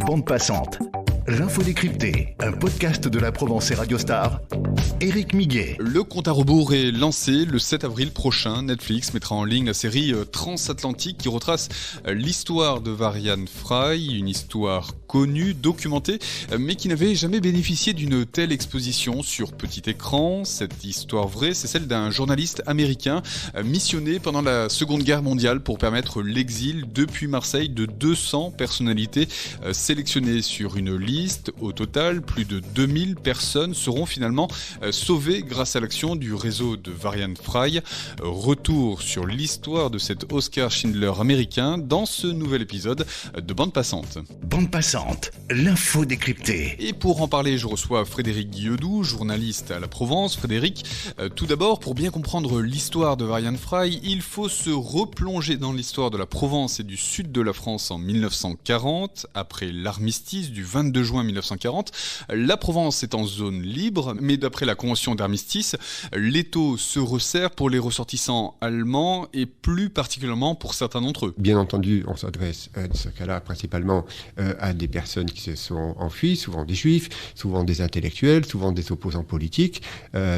Bande passante. L'info décryptée, un podcast de la Provence et Radio Star. Éric Miguet. Le compte à rebours est lancé le 7 avril prochain. Netflix mettra en ligne la série Transatlantique qui retrace l'histoire de Varian Fry, une histoire connue, documentée, mais qui n'avait jamais bénéficié d'une telle exposition sur petit écran. Cette histoire vraie, c'est celle d'un journaliste américain missionné pendant la Seconde Guerre mondiale pour permettre l'exil depuis Marseille de 200 personnalités sélectionnées sur une liste. Au total, plus de 2000 personnes seront finalement sauvées grâce à l'action du réseau de Varian Fry. Retour sur l'histoire de cet Oscar Schindler américain dans ce nouvel épisode de Bande passante. Bande passante, l'info décryptée. Et pour en parler, je reçois Frédéric Guillaudou, journaliste à la Provence. Frédéric, tout d'abord, pour bien comprendre l'histoire de Varian Fry, il faut se replonger dans l'histoire de la Provence et du sud de la France en 1940, après l'armistice du 22 juin 1940. La Provence est en zone libre, mais d'après la convention d'armistice, l'étau se resserre pour les ressortissants allemands et plus particulièrement pour certains d'entre eux. Bien entendu, on s'adresse dans ce cas-là principalement à des personnes qui se sont enfuies, souvent des juifs, souvent des intellectuels, souvent des opposants politiques.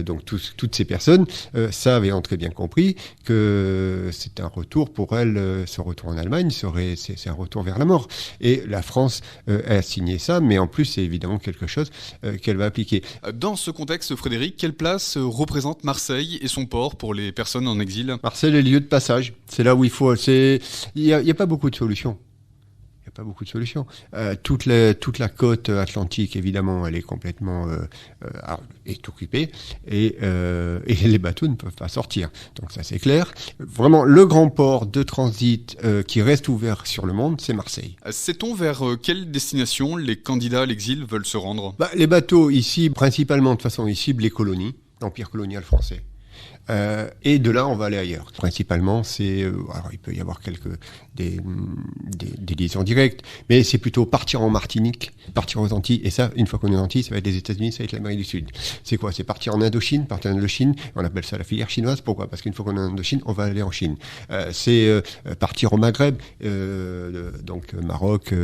Donc toutes ces personnes savent et ont très bien compris que c'est un retour pour elles, ce retour en Allemagne, c'est un retour vers la mort. Et la France a signé ça, mais en plus c'est évidemment quelque chose qu'elle va appliquer. Dans ce contexte, Frédéric, quelle place représente Marseille et son port pour les personnes en exil ? Marseille est le lieu de passage, c'est là où il faut... Il n'y a pas beaucoup de solutions. Pas beaucoup de solutions. Toute la côte atlantique, évidemment, elle est complètement est occupée et les bateaux ne peuvent pas sortir. Donc ça, c'est clair. Vraiment, le grand port de transit qui reste ouvert sur le monde, c'est Marseille. Sait-on vers quelle destination les candidats à l'exil veulent se rendre ? Les bateaux ici, principalement, de toute façon, ils ciblent les colonies, l'Empire colonial français. Et de là, on va aller ailleurs. Principalement, alors il peut y avoir des liaisons directes, mais c'est plutôt partir en Martinique, partir aux Antilles, et ça, une fois qu'on est aux Antilles, ça va être les États-Unis, ça va être l'Amérique du Sud. C'est quoi ? C'est partir en Indochine, on appelle ça la filière chinoise. Pourquoi ? Parce qu'une fois qu'on est en Indochine, on va aller en Chine. C'est partir au Maghreb, donc Maroc,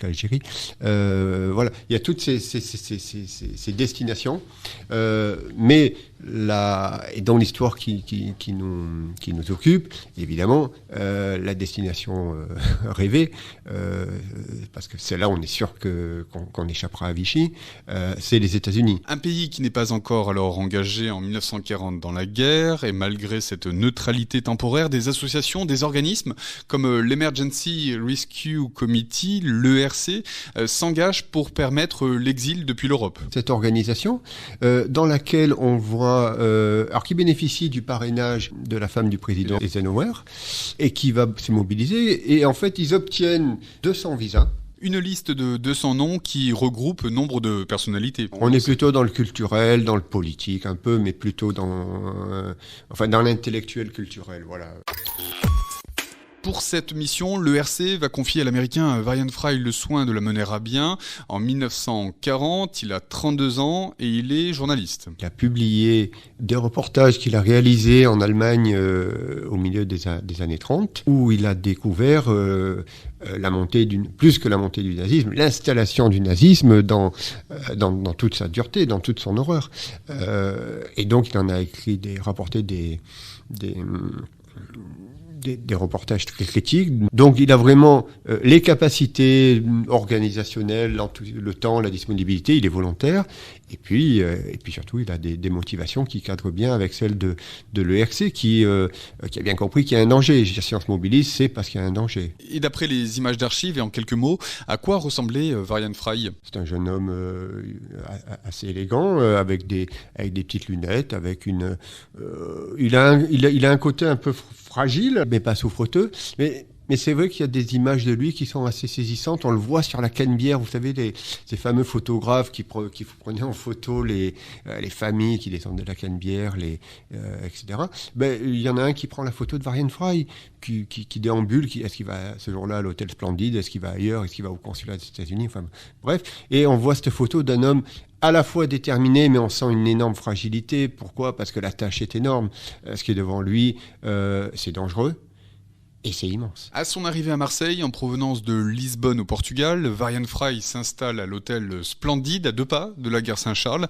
Algérie. Voilà, il y a toutes ces destinations, mais et dans l'histoire qui nous occupe, évidemment, la destination rêvée, parce que c'est là où on est sûr qu'on échappera à Vichy, c'est les États-Unis. Un pays qui n'est pas encore alors engagé en 1940 dans la guerre, et malgré cette neutralité temporaire, des associations, des organismes comme l'Emergency Rescue Committee, l'ERC, s'engagent pour permettre l'exil depuis l'Europe. Cette organisation, dans laquelle on voit alors qui bénéficie du parrainage de la femme du président Eisenhower et qui va se mobiliser. Et en fait, ils obtiennent 200 visas. Une liste de 200 noms qui regroupe nombre de personnalités. On est plutôt dans le culturel, dans le politique un peu, mais plutôt dans l'intellectuel culturel, voilà. Pour cette mission, l'ERC va confier à l'Américain Varian Fry le soin de la mener à bien. En 1940, il a 32 ans et il est journaliste. Il a publié des reportages qu'il a réalisés en Allemagne au milieu des années 30, où il a découvert plus que la montée du nazisme, l'installation du nazisme dans toute sa dureté, dans toute son horreur. Et donc il en a rapporté des reportages très critiques. Donc il a vraiment les capacités organisationnelles, le temps, la disponibilité, il est volontaire. Et puis surtout, il a des motivations qui cadrent bien avec celles de l'ERC qui a bien compris qu'il y a un danger. Si on se mobilise, c'est parce qu'il y a un danger. Et d'après les images d'archives, et en quelques mots, à quoi ressemblait Varian Fry ? C'est un jeune homme assez élégant, avec des petites lunettes, il a un côté un peu fragile, mais pas souffreteux. Mais c'est vrai qu'il y a des images de lui qui sont assez saisissantes. On le voit sur la Canebière, vous savez, ces fameux photographes qui prenaient en photo les familles qui descendent de la Canebière, etc. Il y en a un qui prend la photo de Varian Fry, qui déambule. Est-ce qu'il va ce jour-là à l'hôtel Splendide ? Est-ce qu'il va ailleurs ? Est-ce qu'il va au consulat des États-Unis ? Enfin, bref. Et on voit cette photo d'un homme à la fois déterminé, mais on sent une énorme fragilité. Pourquoi ? Parce que la tâche est énorme. Ce qui est devant lui, c'est dangereux. Et c'est immense. À son arrivée à Marseille, en provenance de Lisbonne au Portugal, Varian Fry s'installe à l'hôtel Splendide, à 2 pas de la gare Saint-Charles.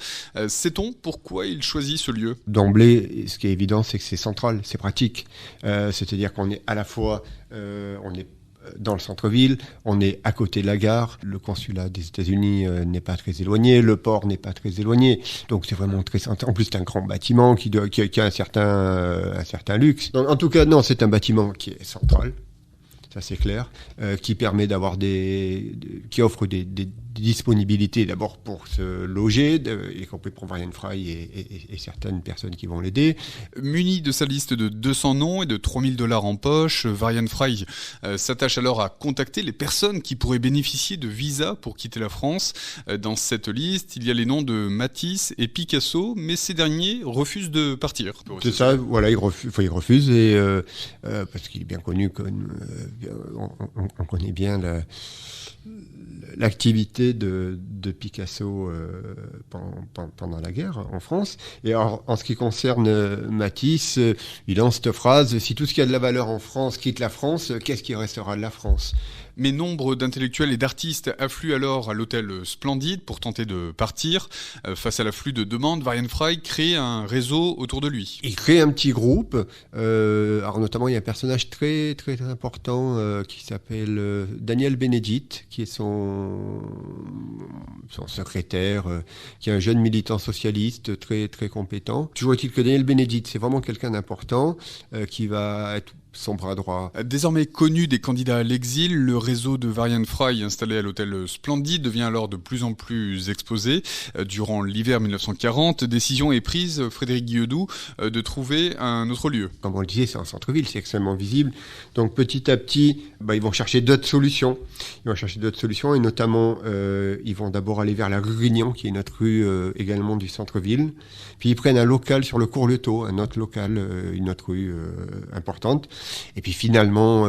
Sait-on pourquoi il choisit ce lieu ? D'emblée, ce qui est évident, c'est que c'est central, c'est pratique. C'est-à-dire qu'on est à la fois... on est dans le centre-ville, on est à côté de la gare, le consulat des États-Unis n'est pas très éloigné, le port n'est pas très éloigné, donc c'est vraiment très central. En plus, c'est un grand bâtiment qui a un certain luxe. Donc, en tout cas, non, c'est un bâtiment qui est central, ça c'est clair, qui permet d'avoir qui offre des disponibilités d'abord pour se loger, y compris pour Varian Fry et certaines personnes qui vont l'aider. Muni de sa liste de 200 noms et de $3000 en poche, Varian Fry s'attache alors à contacter les personnes qui pourraient bénéficier de visas pour quitter la France. Dans cette liste, il y a les noms de Matisse et Picasso, mais ces derniers refusent de partir. C'est ça, voilà, il refuse et parce qu'il est bien connu, on connaît bien l'activité de Picasso pendant la guerre en France. Et alors, en ce qui concerne Matisse, il lance cette phrase: si tout ce qui a de la valeur en France quitte la France, qu'est-ce qui restera de la France ? Mais nombre d'intellectuels et d'artistes affluent alors à l'hôtel Splendide pour tenter de partir. Face à l'afflux de demandes, Varian Fry crée un réseau autour de lui. Il crée un petit groupe. Alors notamment, il y a un personnage très très important qui s'appelle Daniel Bénédite, qui est son secrétaire, qui est un jeune militant socialiste très très compétent. Toujours est-il que Daniel Bénédite, c'est vraiment quelqu'un d'important qui va être son bras droit. Désormais connu des candidats à l'exil, le réseau de Varian Fry installé à l'hôtel Splendide devient alors de plus en plus exposé. Durant l'hiver 1940, décision est prise, Frédéric Guilledou, de trouver un autre lieu. Comme on le disait, c'est un centre-ville, c'est extrêmement visible. Donc petit à petit, ils vont chercher d'autres solutions. Et notamment, ils vont d'abord aller vers la rue Grignon, qui est une autre rue également du centre-ville. Puis ils prennent un local sur le cours Leto, un autre local, une autre rue importante. Et puis finalement,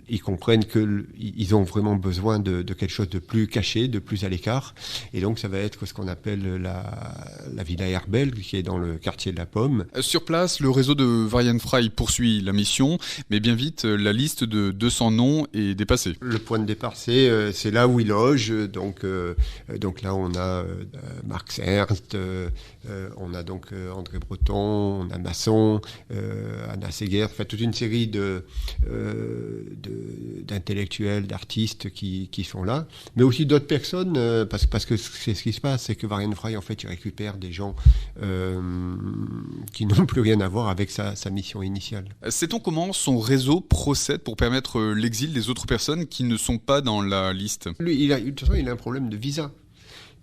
ils comprennent qu'ils ont vraiment besoin de quelque chose de plus caché, de plus à l'écart. Et donc ça va être ce qu'on appelle la Villa Herbel, qui est dans le quartier de la Pomme. Sur place, le réseau de Varian Fry poursuit la mission, mais bien vite, la liste de 200 noms est dépassée. Le point de départ, c'est là où il loge. Donc là, on a Marx Ernst, on a donc André Breton, on a Masson, Anna Seghers, enfin toute une série d'intellectuels, d'artistes qui sont là, mais aussi d'autres personnes, parce que c'est ce qui se passe, c'est que Varian Fry, en fait, il récupère des gens qui n'ont plus rien à voir avec sa mission initiale. Sait-on comment son réseau procède pour permettre l'exil des autres personnes qui ne sont pas dans la liste ? Lui, de toute façon, il a un problème de visa.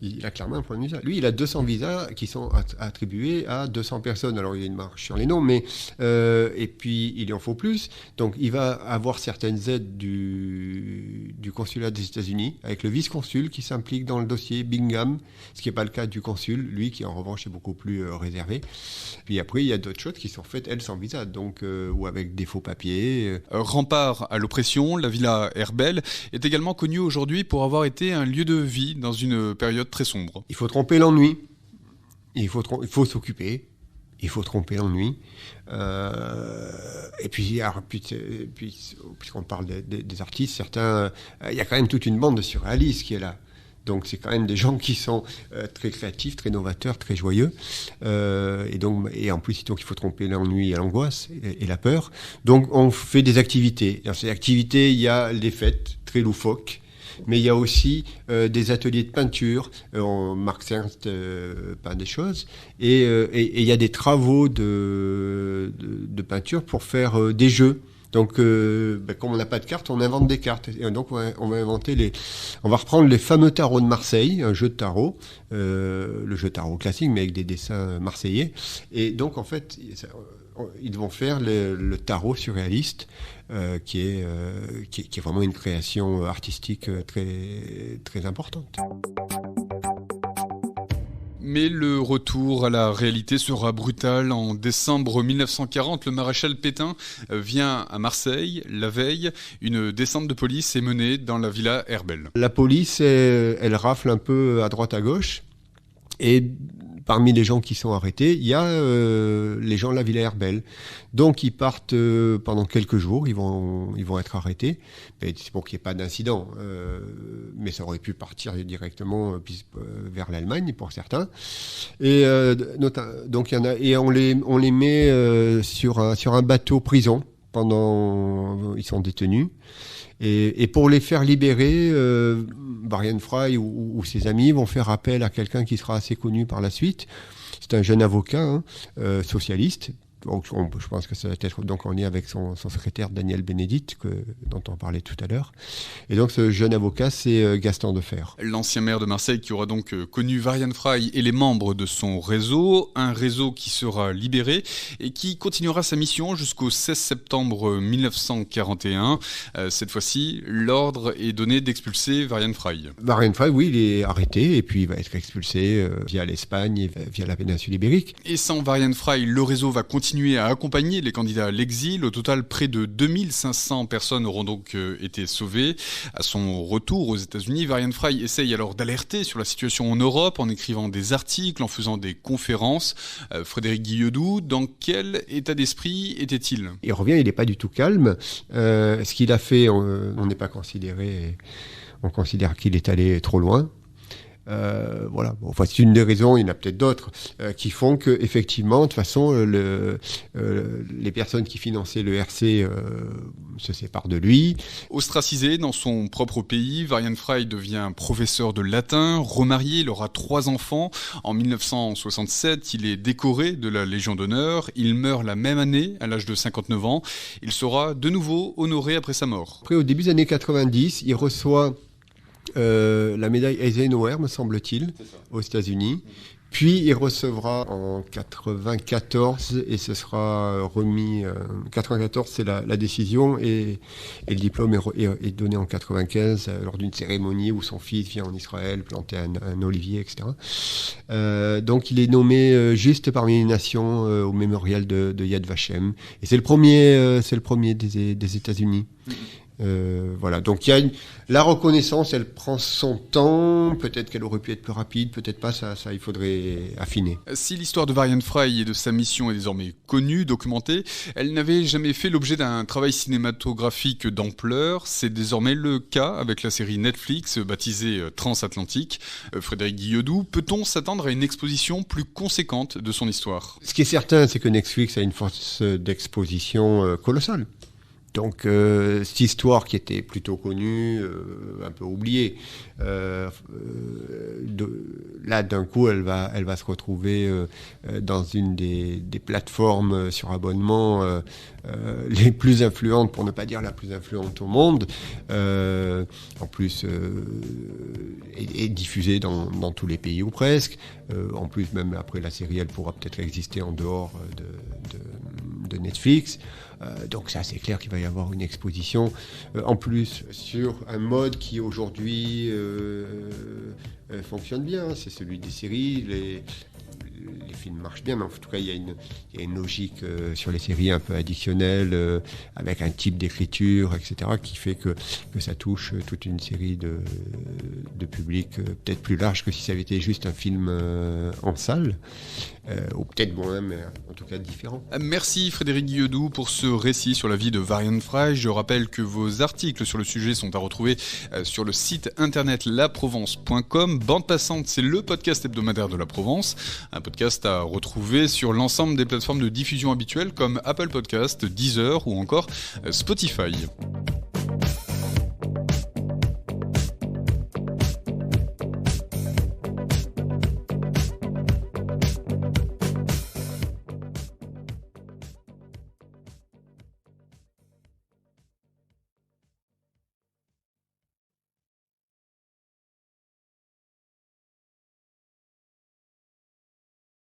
Il a clairement un problème de visa. Lui, il a 200 visas qui sont attribués à 200 personnes. Alors, il y a une marge sur les noms, mais et puis il en faut plus. Donc, il va avoir certaines aides du consulat des États-Unis, avec le vice-consul qui s'implique dans le dossier Bingham, ce qui n'est pas le cas du consul, lui qui en revanche est beaucoup plus réservé. Puis après, il y a d'autres choses qui sont faites, elles, sans visa, donc ou avec des faux papiers. Rempart à l'oppression, la Villa Herbel est également connue aujourd'hui pour avoir été un lieu de vie dans une période très sombre. Il faut tromper l'ennui. Il faut s'occuper. Il faut tromper l'ennui. Et puis, puisqu'on parle des artistes, certains, il y a quand même toute une bande de surréalistes qui est là. Donc c'est quand même des gens qui sont très créatifs, très novateurs, très joyeux. Et en plus, donc, il faut tromper l'ennui et l'angoisse et la peur. Donc on fait des activités. Dans ces activités, il y a les fêtes très loufoques. Mais il y a aussi des ateliers de peinture. Marx Ernst peint des choses. Et il y a des travaux de peinture pour faire des jeux. Donc, comme on n'a pas de cartes, on invente des cartes. Et donc, on va reprendre les fameux tarots de Marseille, un jeu de tarot, le jeu de tarot classique, mais avec des dessins marseillais. Et donc, en fait, ils vont faire le tarot surréaliste, qui est vraiment une création artistique très, très importante. Mais le retour à la réalité sera brutal. En décembre 1940, le maréchal Pétain vient à Marseille. La veille, une descente de police est menée dans la Villa Herbel. La police, elle rafle un peu à droite à gauche. Et parmi les gens qui sont arrêtés, il y a les gens de la Villa Herbel. Donc ils partent pendant quelques jours, ils vont être arrêtés. Mais c'est pour qu'il n'y ait pas d'incident. Mais ça aurait pu partir directement vers l'Allemagne pour certains. Et donc il y en a, et on les met sur un bateau prison pendant ils sont détenus. Et pour les faire libérer, Varian Fry ou ses amis vont faire appel à quelqu'un qui sera assez connu par la suite. C'est un jeune avocat socialiste. Donc, je pense que ça va être donc en lien avec son secrétaire Daniel Bénédicte, dont on parlait tout à l'heure. Et donc ce jeune avocat, c'est Gaston Deffer. L'ancien maire de Marseille qui aura donc connu Varian Fry et les membres de son réseau, un réseau qui sera libéré et qui continuera sa mission jusqu'au 16 septembre 1941. Cette fois-ci, l'ordre est donné d'expulser Varian Fry. Varian Fry, oui, il est arrêté et puis il va être expulsé via l'Espagne et via la péninsule ibérique. Et sans Varian Fry, le réseau va continuer à accompagner les candidats à l'exil. Au total, près de 2500 personnes auront donc été sauvées. À son retour aux États-Unis, Varian Fry essaye alors d'alerter sur la situation en Europe en écrivant des articles, en faisant des conférences. Frédéric Guilledou, dans quel état d'esprit était-il ? Il revient, il n'est pas du tout calme. Ce qu'il a fait, on n'est pas considéré, on considère qu'il est allé trop loin. Voilà. Bon, enfin, c'est une des raisons, il y en a peut-être d'autres, qui font que, effectivement, de toute façon, les personnes qui finançaient le RC se séparent de lui. Ostracisé dans son propre pays, Varian Fry devient professeur de latin, remarié, il aura 3 enfants. En 1967, il est décoré de la Légion d'honneur. Il meurt la même année, à l'âge de 59 ans. Il sera de nouveau honoré après sa mort. Après, au début des années 90, il reçoit la médaille Eisenhower, me semble-t-il, aux États-Unis. Puis il recevra en 94 et ce sera remis. 94, c'est la décision et le diplôme est donné en 95 lors d'une cérémonie où son fils vient en Israël planter un olivier, etc. Donc il est nommé juste parmi les nations au mémorial de Yad Vashem et c'est le premier des États-Unis. Voilà, donc il y a la reconnaissance, elle prend son temps, peut-être qu'elle aurait pu être plus rapide, peut-être pas, ça il faudrait affiner. Si l'histoire de Varian Fry et de sa mission est désormais connue, documentée, elle n'avait jamais fait l'objet d'un travail cinématographique d'ampleur. C'est désormais le cas avec la série Netflix baptisée Transatlantique. Frédéric Guilledou, peut-on s'attendre à une exposition plus conséquente de son histoire ? Ce qui est certain, c'est que Netflix a une force d'exposition colossale. Donc cette histoire qui était plutôt connue, un peu oubliée, là d'un coup elle va se retrouver dans une des plateformes sur abonnement les plus influentes, pour ne pas dire la plus influente au monde, en plus est diffusée dans tous les pays ou presque. En plus, même après la série, elle pourra peut-être exister en dehors de Netflix. Donc ça, c'est clair qu'il va y avoir une exposition. En plus, sur un mode qui aujourd'hui fonctionne bien, c'est celui des séries. Les films marchent bien, mais en tout cas, il y a une logique sur les séries un peu additionnelle, avec un type d'écriture, etc., qui fait que ça touche toute une série de publics peut-être plus large que si ça avait été juste un film en salle, ou peut-être moins, mais en tout cas différent. Merci Frédéric Guilledou pour ce récit sur la vie de Varian Fry. Je rappelle que vos articles sur le sujet sont à retrouver sur le site internet laprovence.com. Bande passante, c'est le podcast hebdomadaire de la Provence, un podcast à retrouver sur l'ensemble des plateformes de diffusion habituelles comme Apple Podcast, Deezer ou encore Spotify.